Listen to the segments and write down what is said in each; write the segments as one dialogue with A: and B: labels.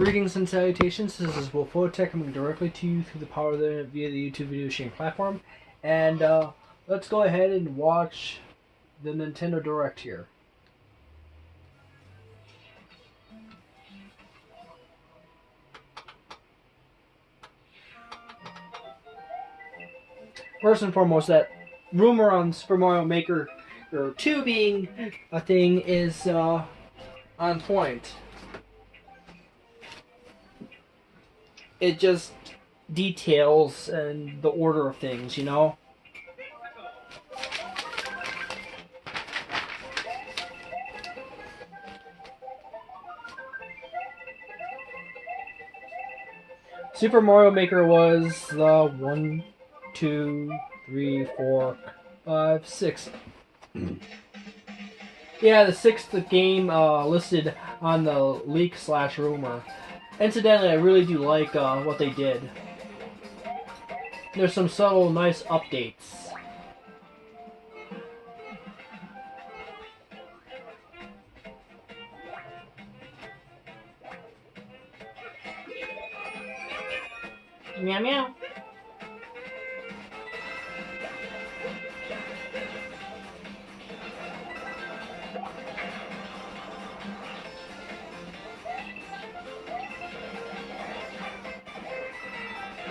A: Greetings and salutations, this is Wolffoetowtech coming directly to you through the power of the internet via the YouTube video sharing platform. And let's go ahead and watch the Nintendo Direct here. First and foremost, that rumor on Super Mario Maker 2 being a thing is on point. It just details and the order of things, you know? Super Mario Maker was the 1, 2, 3, 4, 5, 6. Yeah, the 6th game listed on the leak/rumor. Incidentally, I really do like what they did. There's some subtle, nice updates. Meow meow.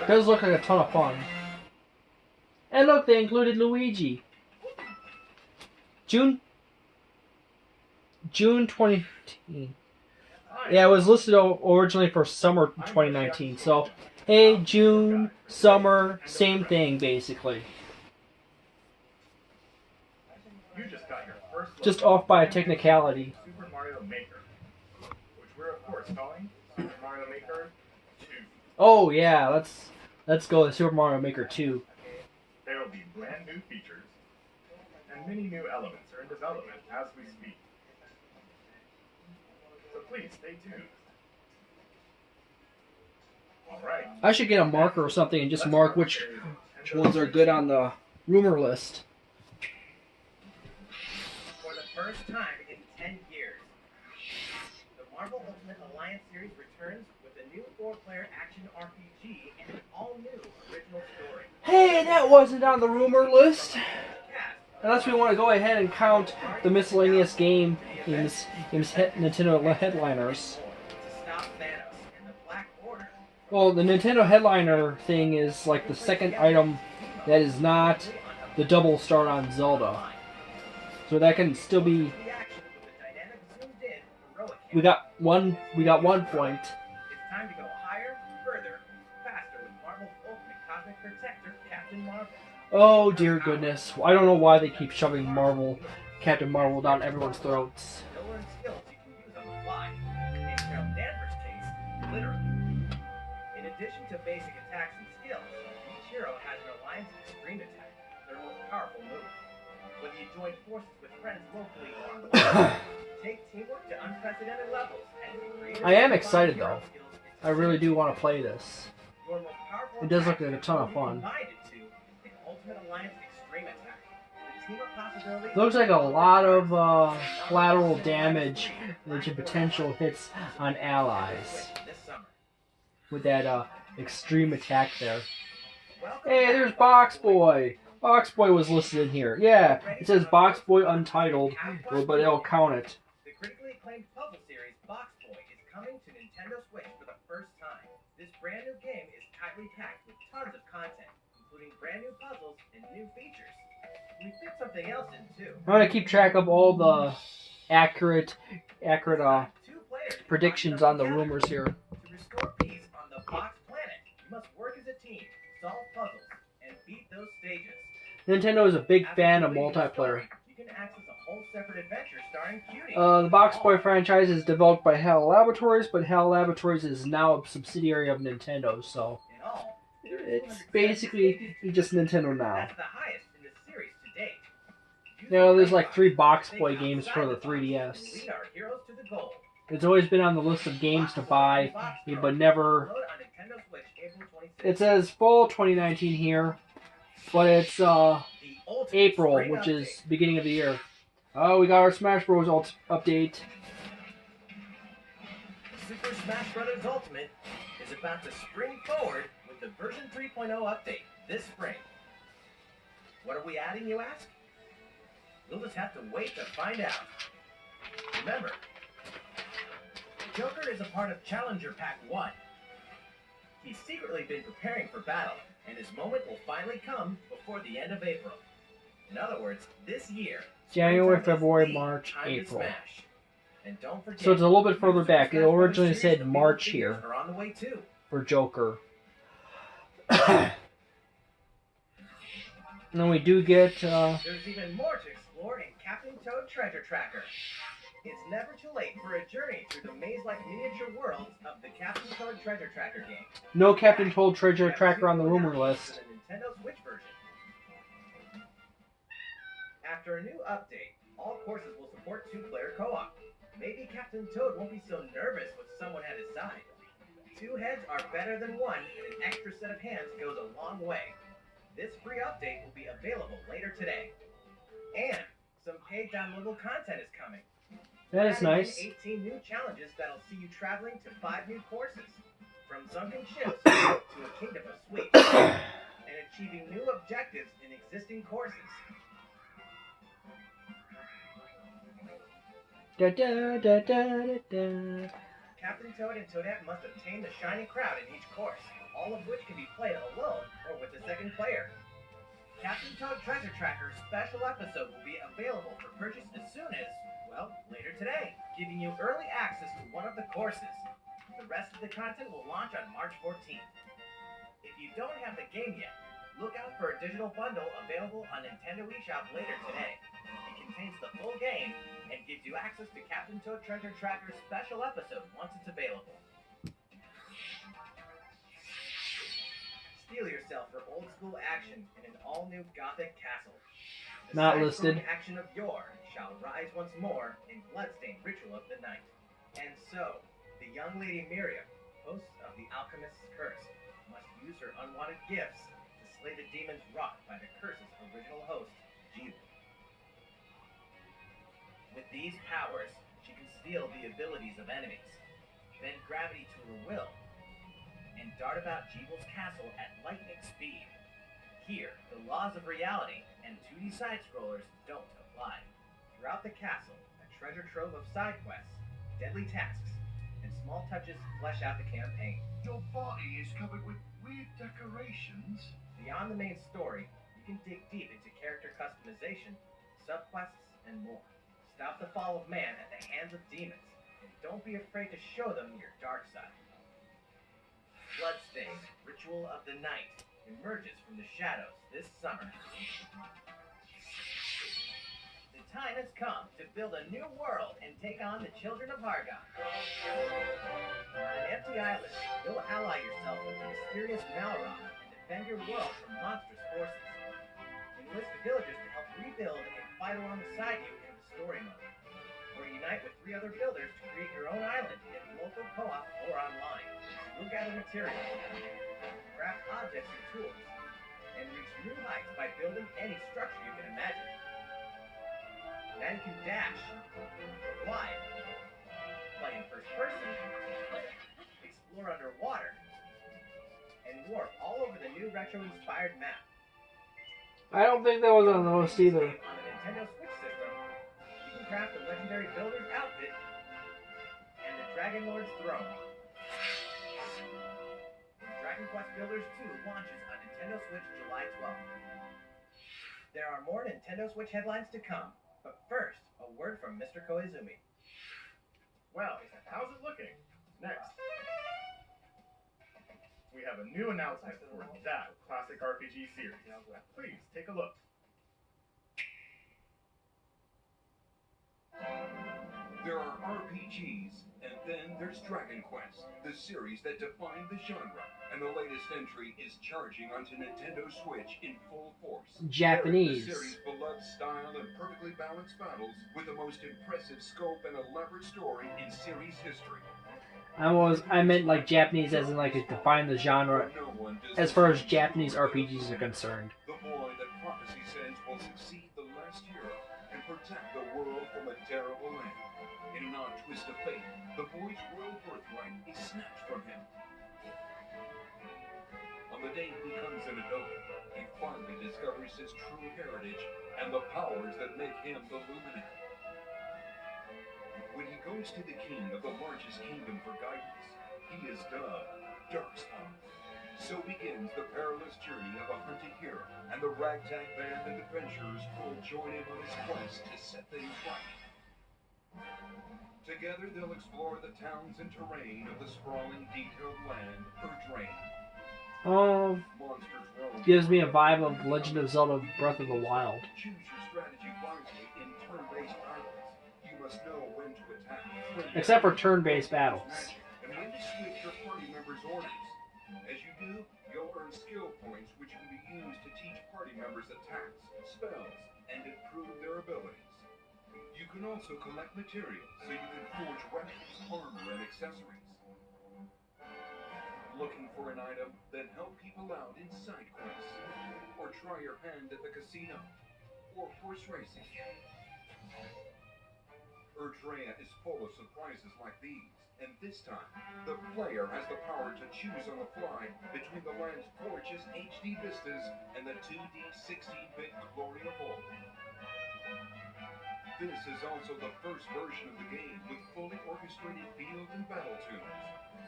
A: Does look like a ton of fun. And look, they included Luigi. June 2019. Yeah, it was listed originally for summer 2019. So, hey, June, summer, same thing basically. Just off by a technicality.
B: Super Mario Maker, which we're of course calling Super Mario Maker 2.
A: Oh yeah, let's go with Super Mario Maker 2.
B: There will be brand new features, and many new elements are in development as we speak. So please stay tuned. Alright.
A: I should get a marker or something and just mark which ones are good on the rumor list.
C: For the first time in 10 years, the Marvel Ultimate Alliance series returns with a new 4-player action RPG and an all-new original story.
A: Hey, that wasn't on the rumor list. Unless we want to go ahead and count the miscellaneous games Nintendo headliners.
C: To stop Thanos and the Black Order.
A: Well, the Nintendo headliner thing is like the second item that is not the double start on Zelda. So that can still be. We got one point.
C: It's time to go higher, further, faster with Marvel's ultimate cosmic protector, Captain Marvel.
A: Oh dear goodness. I don't know why they keep shoving Captain Marvel down everyone's throats.
C: You'll learn skills you can use on the fly. In Carol Danvers' case, literally. In addition to basic attacks and skills, each hero has an Alliance Extreme Attack, their most powerful move. Whether you join forces with friends locally or online, take teamwork to unprecedented levels. And
A: I am excited though. I really do want to play this. It does look like a ton of fun. It looks like a lot of collateral damage and potential hits on allies. With that extreme attack there. Hey, there's Box Boy! Box Boy was listed in here. Yeah, it says Box Boy Untitled, but it'll count it.
C: The critically acclaimed puzzle series Box Boy is coming to Nintendo Switch for the first time. This brand new game is tightly packed with tons of content, including brand new puzzles and new features. We fit something else in too.
A: I'm gonna keep track of all the accurate predictions on the rumors here.
C: To restore peace on the Box planet, you must work as a team, solve puzzles, and beat those stages.
A: Nintendo is a big fan of multiplayer.
C: You can access a whole separate adventure starring Cutie.
A: The Box Boy franchise is developed by HAL Laboratories, but HAL Laboratories is now a subsidiary of Nintendo, so it's basically just Nintendo now.
C: That's the highest in the series to date.
A: You know, there's like 3 Box Boy games for the 3DS.
C: Lead our heroes to the goal.
A: It's always been on the list of games to buy, but never.
C: Load on Nintendo Switch April 26th.
A: It says fall 2019 here, but it's April, which is beginning of the year. Oh, we got our Smash Bros. Update.
C: Super Smash Bros. Ultimate is about to spring forward with the version 3.0 update this spring. What are we adding, you ask? You'll just have to wait to find out. Remember, Joker is a part of Challenger Pack 1. He's secretly been preparing for battle, and his moment will finally come before the end of April. In other words, this year,
A: January, February, March, April.
C: And don't forget,
A: So it's a little bit further back. It originally said March here
C: are on the way too.
A: for Joker. And then we do get...
C: There's even more to explore in Captain Toad Treasure Tracker. It's never too late for a journey through the maze-like miniature worlds of the Captain Toad Treasure Tracker game.
A: No Captain Toad Treasure Tracker on the rumor list.
C: The Nintendo Switch version. After a new update, all courses will support 2-player co-op. Maybe Captain Toad won't be so nervous with someone at his side. 2 heads are better than 1, and an extra set of hands goes a long way. This free update will be available later today. And some paid downloadable content is coming.
A: That is nice.
C: 18 new challenges that'll see you traveling to 5 new courses. From sunken ships to a kingdom of sweets. And achieving new objectives in existing courses.
A: Da, da, da, da, da, da.
C: Captain Toad and Toadette must obtain the shiny crowd in each course, all of which can be played alone or with a second player. Captain Toad Treasure Tracker special episode will be available for purchase as soon as, well, later today, giving you early access to one of the courses. The rest of the content will launch on March 14th. If you don't have the game yet, look out for a digital bundle available on Nintendo eShop later today. It contains the full game and gives you access to Captain Toad Treasure Tracker's special episode once it's available. Steel yourself for old school action in an all-new Gothic castle. The
A: Not
C: side-scrolling
A: listed.
C: action of yore shall rise once more in bloodstained ritual of the night. And so, the young lady Miriam, host of the Alchemist's Curse, must use her unwanted gifts to slay the demons wrought by the curse's original host, Jeeves. With these powers, she can steal the abilities of enemies, bend gravity to her will, and dart about Jeebel's castle at lightning speed. Here, the laws of reality and 2D side-scrollers don't apply. Throughout the castle, a treasure trove of side quests, deadly tasks, and small touches flesh out the campaign.
D: Your body is covered with weird decorations.
C: Beyond the main story, you can dig deep into character customization, subquests, and more. Stop the fall of man at the hands of demons, and don't be afraid to show them your dark side. Bloodstained, Ritual of the Night, emerges from the shadows this summer. The time has come to build a new world and take on the children of Hargon. On an empty island, you'll ally yourself with the mysterious Malrock and defend your world from monstrous forces. Enlist villagers to help rebuild and fight alongside you in the story mode. Or unite with 3 other builders to create your own island in local co-op or online. You'll gather materials, craft objects and tools, and reach new heights by building any structure you can imagine. Then you can dash, fly, play in first person, explore underwater, and warp all over the new retro-inspired map.
A: I don't think that was on the list either.
C: On the Nintendo Switch system, you can craft the legendary builder's outfit and the Dragon Lord's throne. Dragon Quest Builders 2 launches on Nintendo Switch July 12th. There are more Nintendo Switch headlines to come, but first, a word from Mr. Koizumi.
B: Well, how's it looking? Next, we have a new announcement for that classic RPG series. Please take a look.
D: There are RPGs, and then there's Dragon Quest, the series that defined the genre. And the latest entry is charging onto Nintendo Switch in full force.
A: Japanese.
D: The series' beloved style and perfectly balanced battles with the most impressive scope and elaborate story in series history.
A: I meant like Japanese as in like it defined the genre
D: No one does
A: as far as Japanese RPGs are concerned.
D: The boy that prophecy sends will succeed the last hero and protect the world from a terrible end. In an odd twist of fate, the boy's royal birthright is snatched from him. On the day he becomes an adult, he finally discovers his true heritage and the powers that make him the luminary. When he goes to the king of the largest kingdom for guidance, he is dubbed Darkspawn. So begins the perilous journey of a hunted hero, and the ragtag band of adventurers will join him on his quest to set things right. Together they'll explore the towns and terrain of the sprawling, detailed land, Erdrain. Monsters roam.
A: Gives me a vibe of Legend of Zelda Breath of the Wild.
D: Choose your strategy wisely in turn-based titles. You must know when to attack.
A: Except for turn-based battles.
D: And when to switch your party members' orders. As you do, you'll earn skill points which can be used to teach party members attacks, spells, and improve their abilities. You can also collect materials so you can forge weapons, armor, and accessories. Looking for an item? Then help people out in side quests. Or try your hand at the casino. Or horse racing. Erdrea is full of surprises like these. And this time, the player has the power to choose on the fly between the land's gorgeous HD vistas and the 2D 16-bit glory of old. This is also the first version of the game with fully orchestrated field and battle tunes.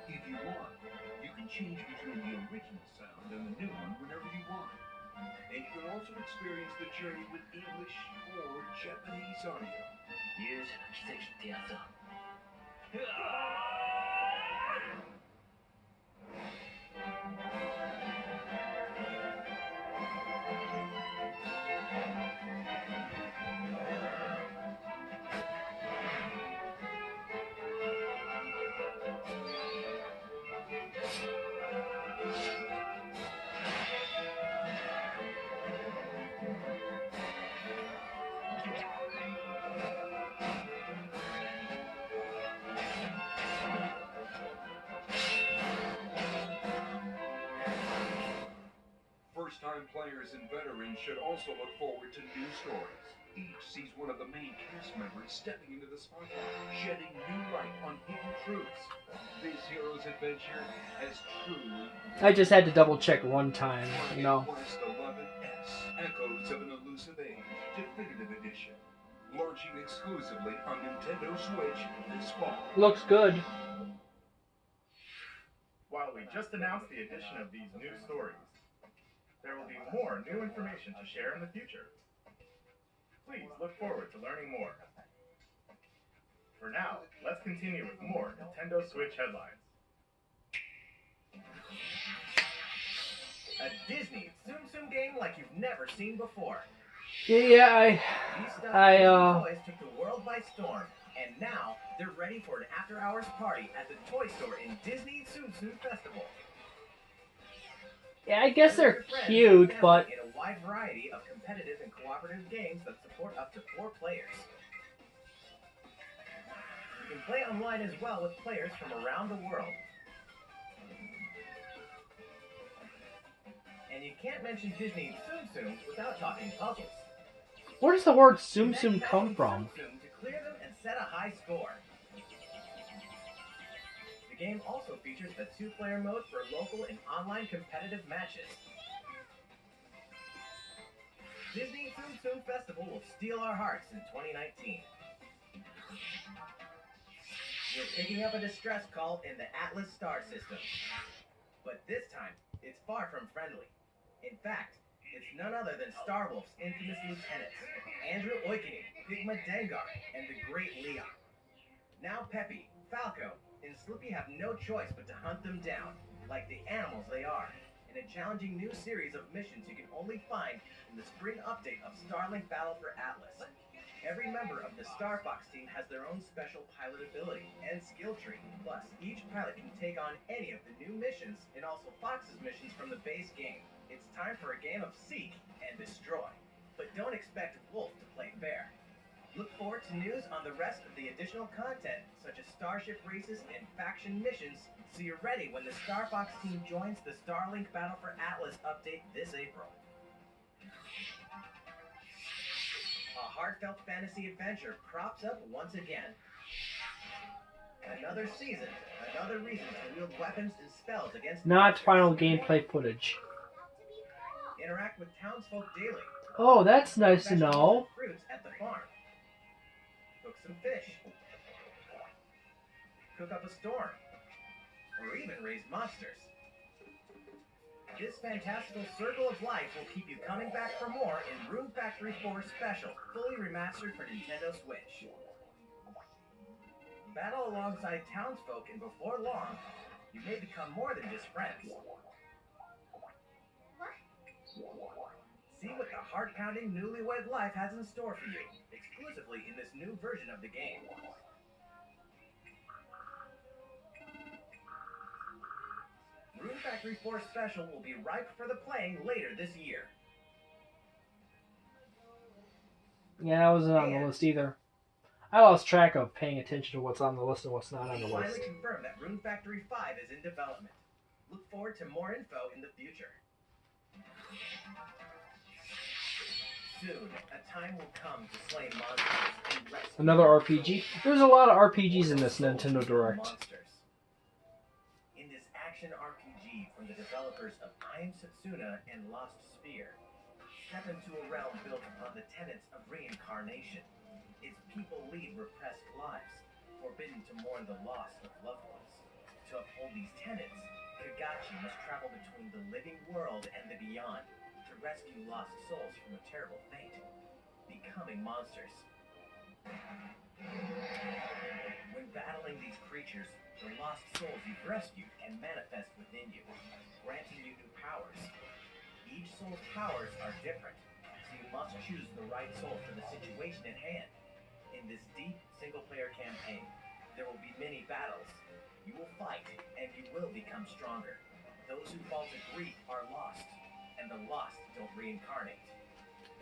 D: If you want, you can change between the original sound and the new one whenever you want. And you can also experience the journey with English or Japanese audio.
C: 勇者の奇跡ってやつだ。
D: First-time players and veterans should also look forward to new stories. Each sees one of the main cast members stepping into the spotlight, shedding new light on hidden truths. This hero's adventure has truly...
A: I just had to double check one time, you know.
D: Quest 11S, Echoes of an Elusive Age, Definitive Edition. Launching exclusively on Nintendo Switch this fall.
A: Looks good.
B: While we just announced the addition of these new stories, there will be more new information to share in the future. Please look forward to learning more. For now, let's continue with more Nintendo Switch headlines.
C: A Disney Tsum Tsum game like you've never seen before.
A: Yeah,
C: These toys took the world by storm, and now they're ready for an after-hours party at the toy store in Disney Tsum Tsum Festival.
A: yeah, I guess they're cute, but
C: in a wide variety of competitive and cooperative games that support up to 4 players. You can play online as well with players from around the world. And you can't mention Disney Tsum Tsums without talking puzzles.
A: where does the word Tsum Tsum come from?
C: Tsum to clear them and set a high score. The game also features a 2-player mode for local and online competitive matches. Disney Tsum Tsum Festival will steal our hearts in 2019. We're picking up a distress call in the Atlas star system. But this time, it's far from friendly. In fact, it's none other than Starwolf's infamous lieutenants, Andrew Oikonen, Pigma Dengar, and the Great Leon. Now Peppy, Falco, and Slippy have no choice but to hunt them down, like the animals they are, in a challenging new series of missions you can only find in the spring update of Starlink Battle for Atlas. Every member of the Star Fox team has their own special pilot ability and skill tree. Plus, each pilot can take on any of the new missions and also Fox's missions from the base game. It's time for a game of Seek and Destroy. But don't expect Wolf to play fair. Look forward to news on the rest of the additional content, such as starship races and faction missions, so you're ready when the Star Fox team joins the Starlink Battle for Atlas update this April. A heartfelt fantasy adventure crops up once again. Another season, another reason to wield weapons and spells against
A: Not
C: monsters.
A: final gameplay footage.
C: Interact with townsfolk daily.
A: Oh, that's nice to know.
C: Fruits at the farm. Cook some fish. Cook up a storm. Or even raise monsters. This fantastical circle of life will keep you coming back for more in Rune Factory 4 Special, fully remastered for Nintendo Switch. Battle alongside townsfolk, and before long, you may become more than just friends. See what the heart-pounding newlywed life has in store for you, exclusively in this new version of the game. Rune Factory 4 Special will be ripe for the playing later this year.
A: Yeah, that wasn't on the list either. I lost track of paying attention to what's on the list and what's not on the list.
C: Finally confirmed that Rune Factory 5 is in development. Look forward to more info in the future. Soon, a time will come to slay monsters and rescue
A: Another RPG. There's a lot of RPGs in this Nintendo Direct.
C: monsters. In this action RPG from the developers of I Am Setsuna and Lost Sphere, step into a realm built upon the tenets of reincarnation. Its people lead repressed lives, forbidden to mourn the loss of loved ones. To uphold these tenets, Kagachi must travel between the living world and the beyond to rescue lost souls from a terrible fate, becoming monsters. When battling these creatures, the lost souls you've rescued can manifest within you, granting you new powers. Each soul's powers are different, so you must choose the right soul for the situation at hand. In this deep single-player campaign, there will be many battles. You will fight, and you will become stronger. Those who fall to grief are lost, and the lost don't reincarnate.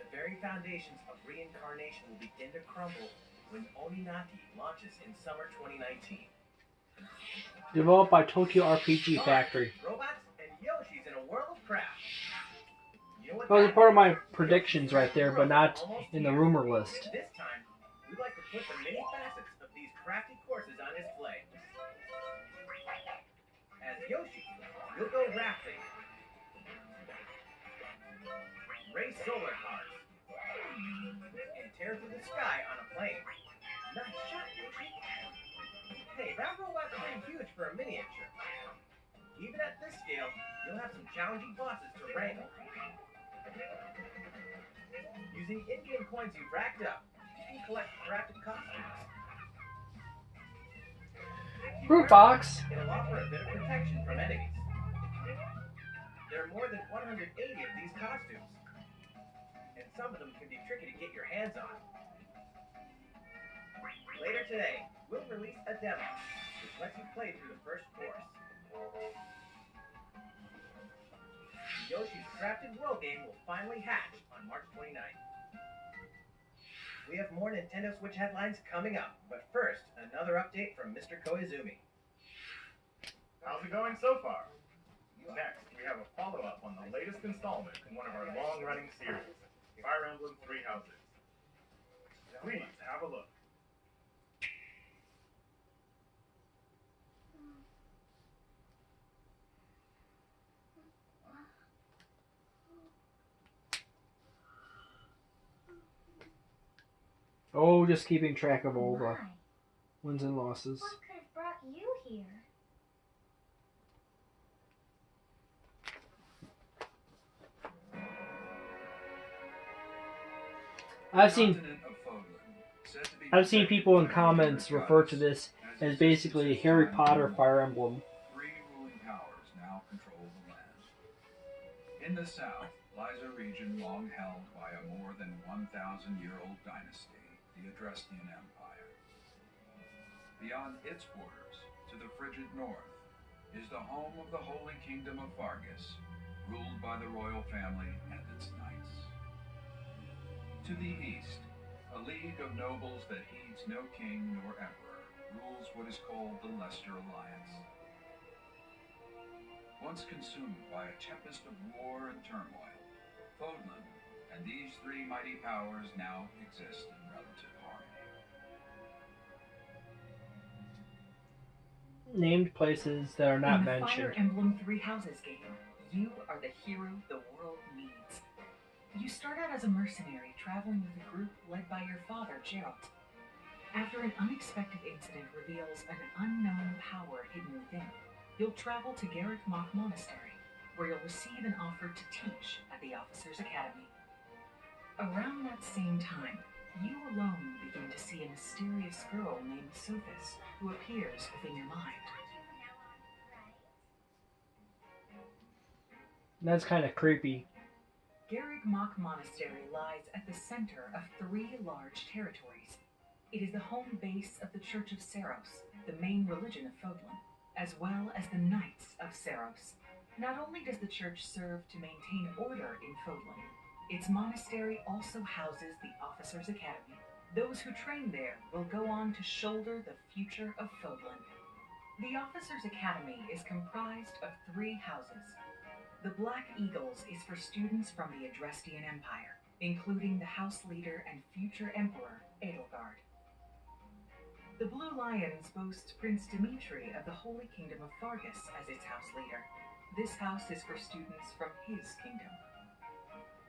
C: The very foundations of reincarnation will begin to crumble when Oninaki launches in summer 2019.
A: Developed by Tokyo RPG Factory.
C: Robots and Yoshis in a world of crafts. You know what
A: Those are
C: that
A: part of my
C: is?
A: predictions right there, but not in the rumor list.
C: This time, we'd like to put the many facets of these crafty courses on display. As Yoshi, you'll go rafting, race solar cars, and tear through the sky on a plane. Nice shot, Yoshi. Hey, that robot's pretty huge for a miniature. Even at this scale, you'll have some challenging bosses to wrangle. Using in-game coins you've racked up, you can collect crafted costumes.
A: Fruit box.
C: It'll offer a bit of protection from enemies. There are more than 180 of these costumes, and some of them can be tricky to get your hands on. Later today, we'll release a demo, which lets you play through the first course. Yoshi's Crafted World game will finally hatch on March 29th. We have more Nintendo Switch headlines coming up, but first, another update from Mr. Koizumi.
B: How's it going so far? Next, we have a follow-up on the latest installment in one of our long-running series, Fire Emblem Three Houses. Please have a look.
A: Oh, just keeping track of all the wins and losses.
E: What could have brought you here?
A: I've seen people in comments refer to this as basically a Harry Potter Fire Emblem.
D: Three ruling powers now control the land. In the south lies a region long held by a more than 1,000-year-old dynasty, the Adrestian Empire. Beyond its borders, to the frigid north, is the home of the Holy Kingdom of Fargus, ruled by the royal family and its knights. To the east, a league of nobles that heeds no king nor emperor rules what is called the Leicester Alliance. Once consumed by a tempest of war and turmoil, Fodlan and these three mighty powers now exist in relative harmony.
A: named places that are not
E: In the
A: mentioned.
E: Fire Emblem Three Houses game, you are the hero the world needs. You start out as a mercenary traveling with a group led by your father, Geralt. After an unexpected incident reveals an unknown power hidden within, you'll travel to Garrick Mach Monastery, where you'll receive an offer to teach at the Officers' Academy. Around that same time, you alone begin to see a mysterious girl named Sophis who appears within your mind.
A: That's kind of creepy.
E: Garrick Mach Monastery lies at the center of 3 large territories. It is the home base of the Church of Seiros, the main religion of Fodlan, as well as the Knights of Seiros. Not only does the church serve to maintain order in Fodlan, its monastery also houses the Officers' Academy. Those who train there will go on to shoulder the future of Fodlan. The Officers' Academy is comprised of 3 houses. The Black Eagles is for students from the Adrestian Empire, including the House Leader and future Emperor, Edelgard. The Blue Lions boast Prince Dimitri of the Holy Kingdom of Fargus as its House Leader. This house is for students from his kingdom.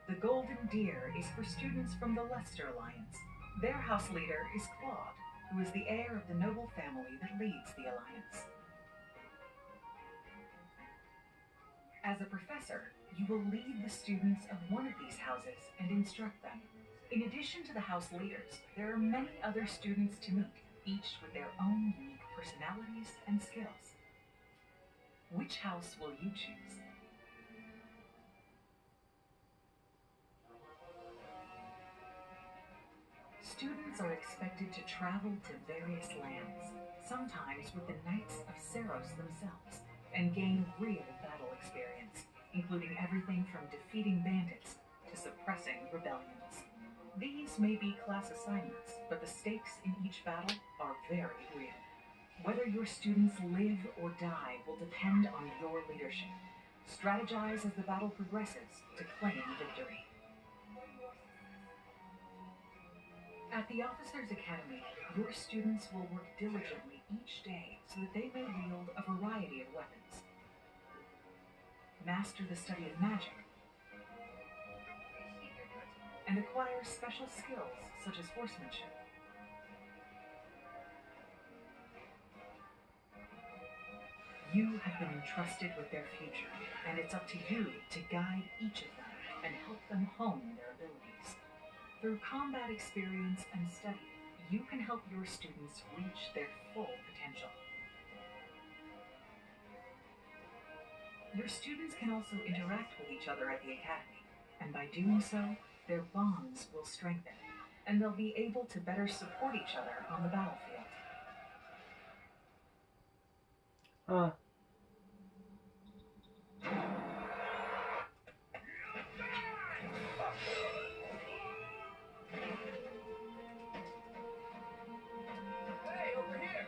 E: The Golden Deer is for students from the Leicester Alliance. Their House Leader is Claude, who is the heir of the noble family that leads the Alliance. As a professor, you will lead the students of one of these houses and instruct them. In addition to the house leaders, there are many other students to meet, each with their own unique personalities and skills. Which house will you choose? Students are expected to travel to various lands, sometimes with the Knights of Seiros themselves, and gain real battle experience, including everything from defeating bandits to suppressing rebellions. These may be class assignments, but the stakes in each battle are very real. Whether your students live or die will depend on your leadership. Strategize as the battle progresses to claim victory. At the Officers' Academy, your students will work diligently each day so that they may wield a variety of weapons. Master the study of magic, and acquire special skills such as horsemanship. You have been entrusted with their future, and it's up to you to guide each of them and help them hone their abilities. Through combat experience and study, you can help your students reach their full potential. Your students can also interact with each other at the Academy, and by doing so, their bonds will strengthen, and they'll be able to better support each other on the battlefield.
C: Hey, over here!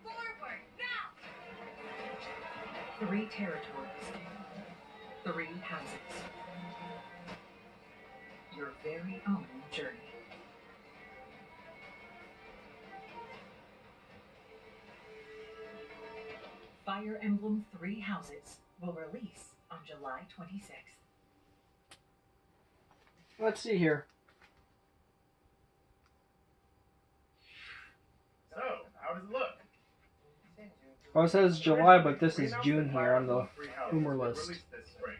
F: Forward, now!
E: 3 territories, 3 houses. Your very own journey. Fire Emblem Three Houses will release on July 26th.
A: Let's see here.
B: So, how does it look?
A: Well, it says July, but this is June here on the rumor list.
B: Released this spring.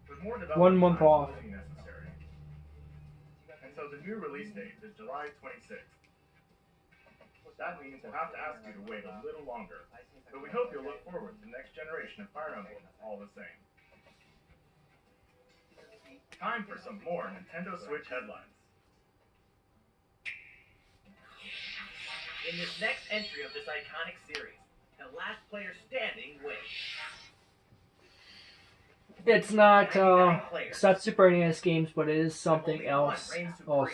B: With more
A: 1 month
B: development
A: off.
B: time will be necessary. And so the new release date is July 26th. That means we'll have to ask you to wait a little longer, but we hope you'll look forward to the next generation of Fire Emblem all the same. Time for some more Nintendo Switch headlines.
C: In this next entry of this iconic series, the last player standing wins.
A: It's not Super NES games, but it is something else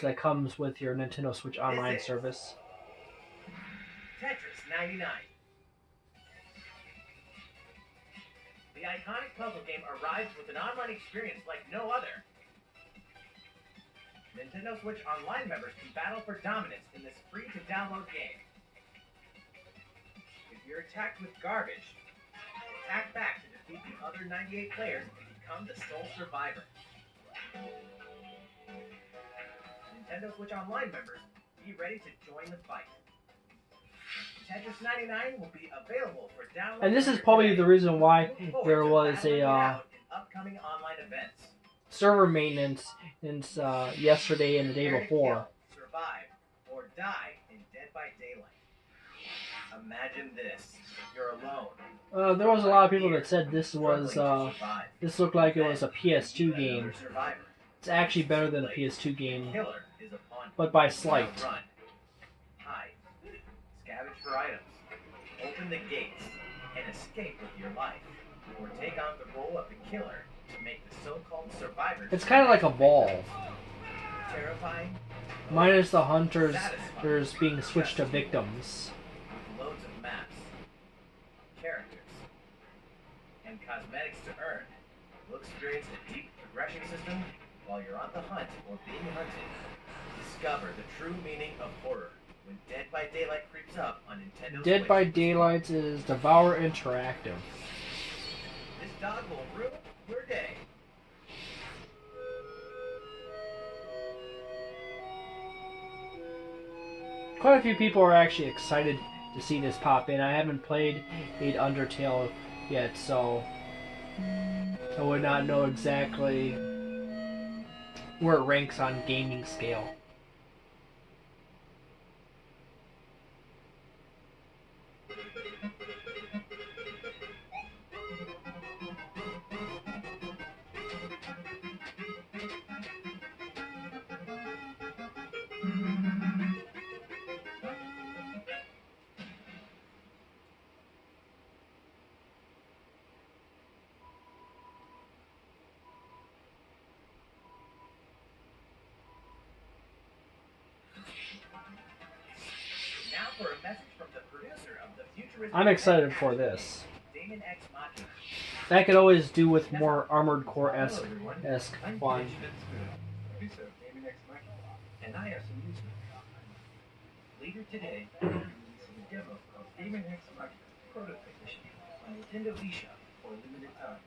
A: that comes with your Nintendo Switch Online service.
C: Tetris 99. The iconic puzzle game arrives with an online experience like no other. Nintendo Switch Online members can battle for dominance in this free-to-download game. If you're attacked with garbage, attack back to defeat the other 98 players and become the sole survivor. Nintendo Switch Online members, be ready to join the fight. Tetris 99 will be available for download.
A: And this is probably the reason why there was a
C: upcoming online events.
A: server maintenance since yesterday and the day before.
C: Survive or die in Dead by Daylight. Imagine this: you're alone.
A: There was a lot of people that said this was this looked like it was a PS2 game. It's actually better than a PS2 game, but by slight.
C: Hide, scavenge for items, open the gates, and escape with your life, or take on the role of the killer to make the so-called survivors.
A: It's kind of like a ball,
C: Terrifying,
A: minus the hunters being switched to victims.
C: with loads of maps, characters, and cosmetics to earn. You'll experience a deep progression system while you're on the hunt or being hunted. Discover the true meaning of horror when Dead by Daylight creeps up on Nintendo
A: Dead
C: Switch.
A: by Daylight is Devour Interactive.
C: This dog will ruin your day.
A: Quite a few people are actually excited to see this pop in. I haven't played Undertale yet, so I would not know exactly where it ranks on gaming scale.
C: Now for a message from the producer of the futuristic
A: I'm excited for this.
C: Damon X Machina.
A: That could always do with more Armored Core-esque fun.
C: And I have some news for you. Later today, we're releasing a demo of Damon X Machina Prototype Edition on Nintendo eShop for a limited time.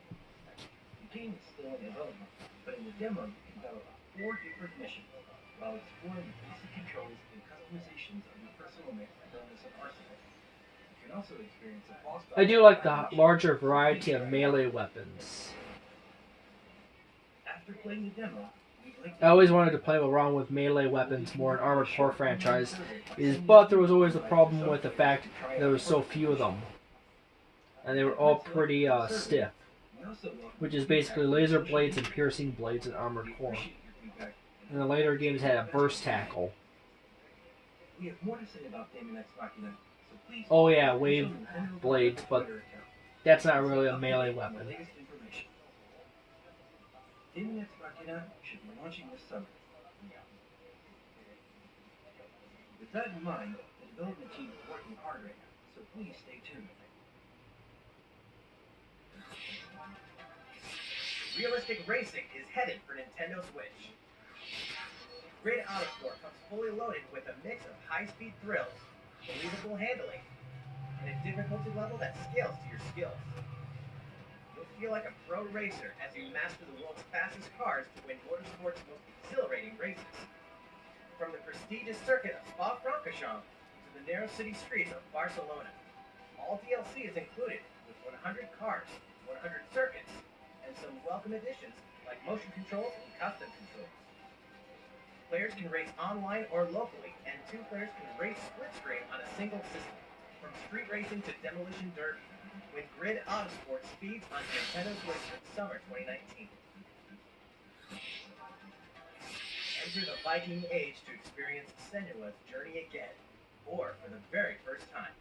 C: The game is still in development, but in the demo you can battle 4 different missions while exploring the basic controls and customizations of your personal mech known as an arsenal. You can also experience a boss battle.
A: I do like the larger variety of melee weapons.
C: After playing the demo,
A: I always wanted to play around with melee weapons more in Armored Core franchise, but there was always the problem with the fact that there were so few of them. And they were all pretty stiff, which is basically laser blades and piercing blades in Armored Core. And the later games had a burst tackle.
C: We have more to say about Damon X Machina, so please
A: Oh yeah, wave blades, but that's not really a melee weapon.
C: Damon X Machina should be launching this summer. With that in mind, the development team is working hard right now, so please stay tuned. Realistic racing is headed for Nintendo Switch. Grid Autosport comes fully loaded with a mix of high-speed thrills, believable handling, and a difficulty level that scales to your skills. You'll feel like a pro racer as you master the world's fastest cars to win motorsport's most exhilarating races. From the prestigious circuit of Spa-Francorchamps to the narrow city streets of Barcelona, all DLC is included with 100 cars, 100 circuits, and some welcome additions like motion controls and custom controls. Players can race online or locally, and 2 players can race split screen on a single system. From street racing to demolition derby, when Grid Autosport speeds on Nintendo Switch for summer 2019. Enter the Viking Age to experience Senua's journey again, or for the very first time.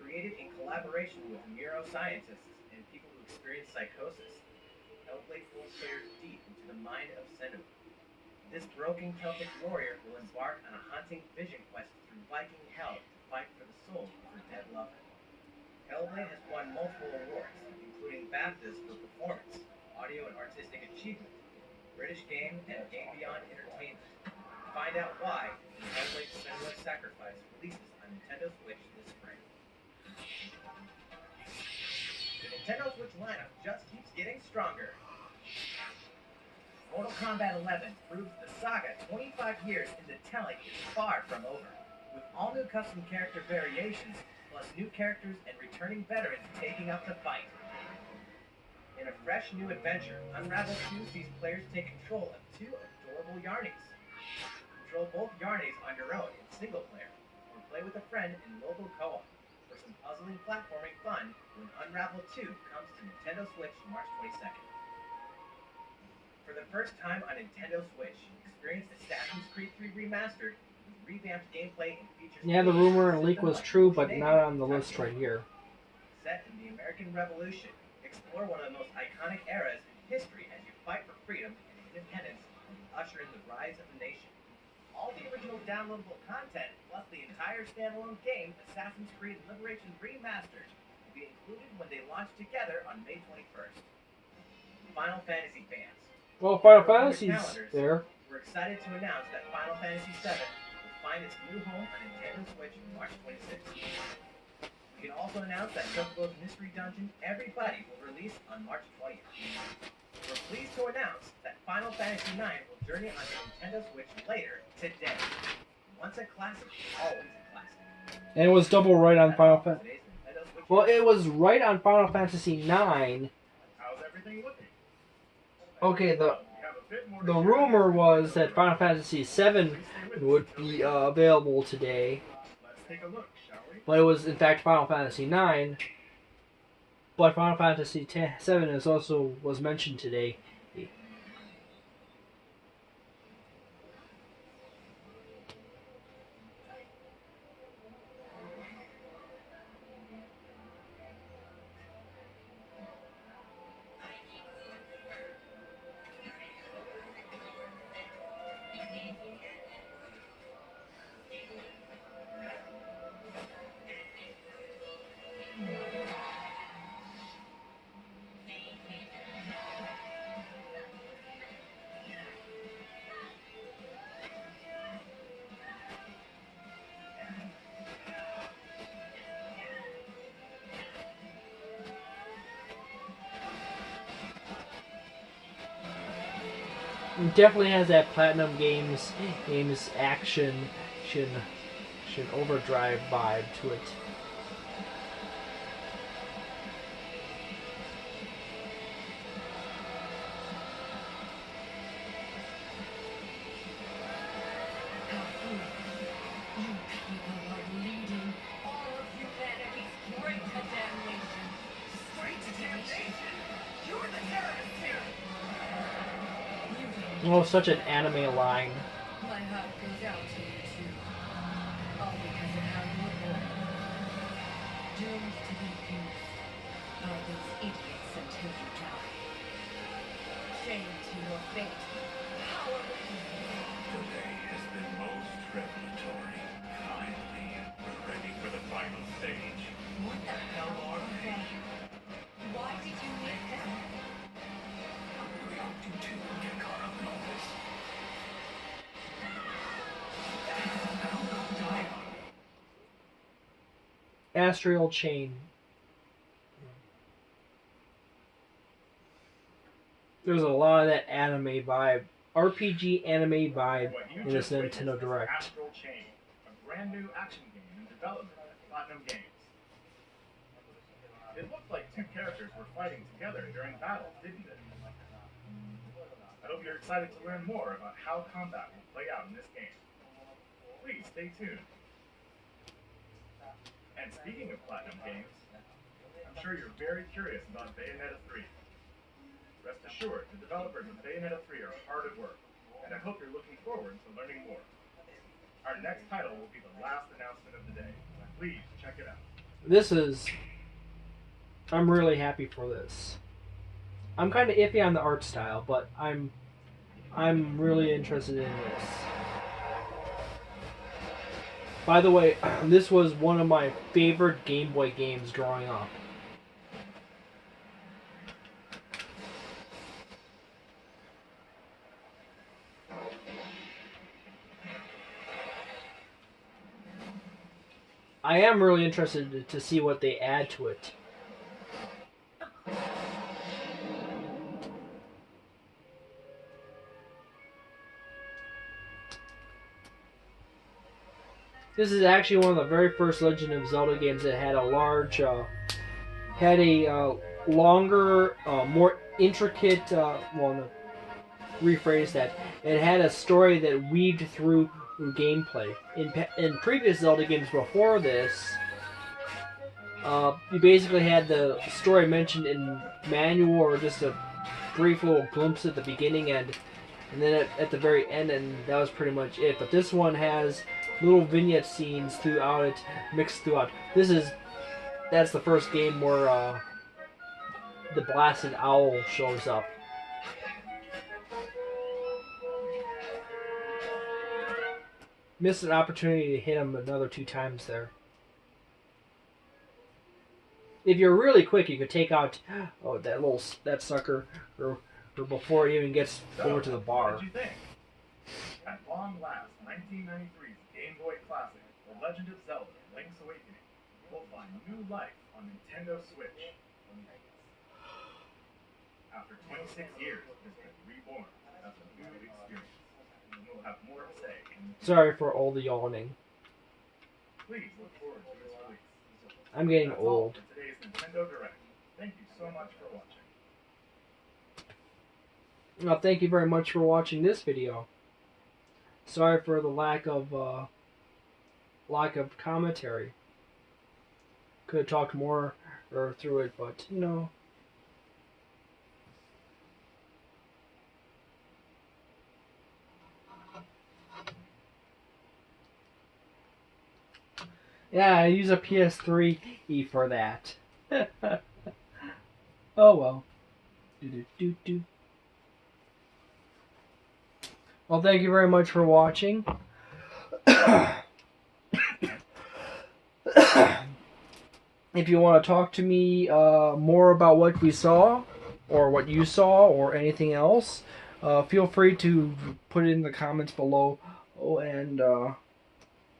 C: Created in collaboration with neuroscientists and people who experience psychosis, Hellblade pulls players deep into the mind of Senua. This broken Celtic warrior will embark on a haunting vision quest through Viking hell to fight for the soul of her dead lover. Hellblade has won multiple awards, including BAFTAs for performance, audio and artistic achievement, British Game and Game Beyond Entertainment. Find out why the Hellblade Senua's Sacrifice releases on Nintendo Switch this spring. The Nintendo Switch lineup just keeps getting stronger. Mortal Kombat 11 proves the saga 25 years in the telling is far from over, with all new custom character variations, plus new characters and returning veterans taking up the fight. In a fresh new adventure, Unravel 2 sees players take control of two adorable Yarnies. Control both Yarnies on your own in single player, or play with a friend in mobile co-op for some puzzling platforming fun when Unravel 2 comes to Nintendo Switch March 22nd. For the first time on Nintendo Switch, experience Assassin's Creed 3 Remastered with revamped gameplay and features.
A: Yeah, the rumor and leak was true, but not on the list right here.
C: Set in the American Revolution, explore one of the most iconic eras in history as you fight for freedom and independence and usher in the rise of the nation. All the original downloadable content, plus the entire standalone game, Assassin's Creed Liberation Remastered, will be included when they launch together on May 21st. Final Fantasy fans.
A: Well, Final Fantasy's there.
C: We're excited to announce that Final Fantasy VII will find its new home on Nintendo Switch March 26th. We can also announce that Chocobo's Mystery Dungeon Everybody will release on March 20th. We're pleased to announce that Final Fantasy IX will journey on Nintendo Switch later today. Once a classic, always a classic.
A: And it was double right on Final Fantasy. Well, it was right on Final Fantasy IX.
B: How's everything looking?
A: Okay, the rumor was that Final Fantasy VII would be available today.
B: Let's take a look, shall we?
A: But it was in fact Final Fantasy IX. But Final Fantasy VII is also was mentioned today. It definitely has that Platinum Games action overdrive vibe to it. Oh, such an anime line.
F: My heart goes out to you too. All because of how you were born. Doomed to be abused by those idiots until you die. Shame to your fate. Powerless.
D: Today has been most revelatory. Finally, we're ready for the final stage.
F: What the hell are they? Why did you make them?
D: I really hope you two will get caught up in all this. Now go die on me.
A: Astral Chain. There's a lot of that anime vibe, RPG anime vibe
B: What you
A: in this
B: just witnessed
A: Nintendo
B: is
A: Direct.
B: Astral Chain, a brand new action game in development at Platinum Games. It looked like two characters were fighting together during battle, didn't it? I hope you're excited to learn more about how combat will play out in this game. Please stay tuned. And speaking of Platinum Games, I'm sure you're very curious about Bayonetta 3. Rest assured, the developers of Bayonetta 3 are hard at work, and I hope you're looking forward to learning more. Our next title will be the last announcement of the day. Please check it out.
A: I'm really happy for this. I'm kind of iffy on the art style, but I'm really interested in this. By the way, this was one of my favorite Game Boy games growing up. I am really interested to see what they add to it. This is actually one of the very first Legend of Zelda games that had a large, longer, more intricate, rephrase that. It had a story that weaved through gameplay. In previous Zelda games before this, you basically had the story mentioned in manual or just a brief little glimpse at the beginning and then at the very end, and that was pretty much it. But this one has little vignette scenes throughout it, mixed throughout. That's the first game where the blasted owl shows up. Missed an opportunity to hit him another 2 times there. If you're really quick, you could take out that sucker or before he even gets over to the bar.
B: What did you think? At long last, 1993's Game Boy Classic, The Legend of Zelda: Link's Awakening, will find new life on Nintendo Switch. After 26 years, it has been reborn as a new experience. And we'll have more to say.
A: Sorry for all the yawning.
B: Please look forward to its release.
A: I'm getting
B: That's all
A: old.
B: for today's Nintendo Direct. Thank you so much for watching.
A: Well, thank you very much for watching this video. Sorry for the lack of commentary. Could have talked more through it, but you know. Yeah, I use a PS3 for that. Oh well. Do. Well, thank you very much for watching. If you want to talk to me more about what we saw, or what you saw, or anything else, feel free to put it in the comments below. Oh, and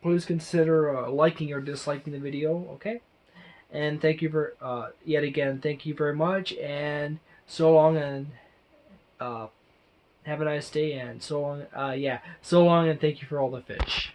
A: please consider liking or disliking the video, okay? And thank you for, yet again, thank you very much, and so long, and have a nice day, and so long, so long, and thank you for all the fish.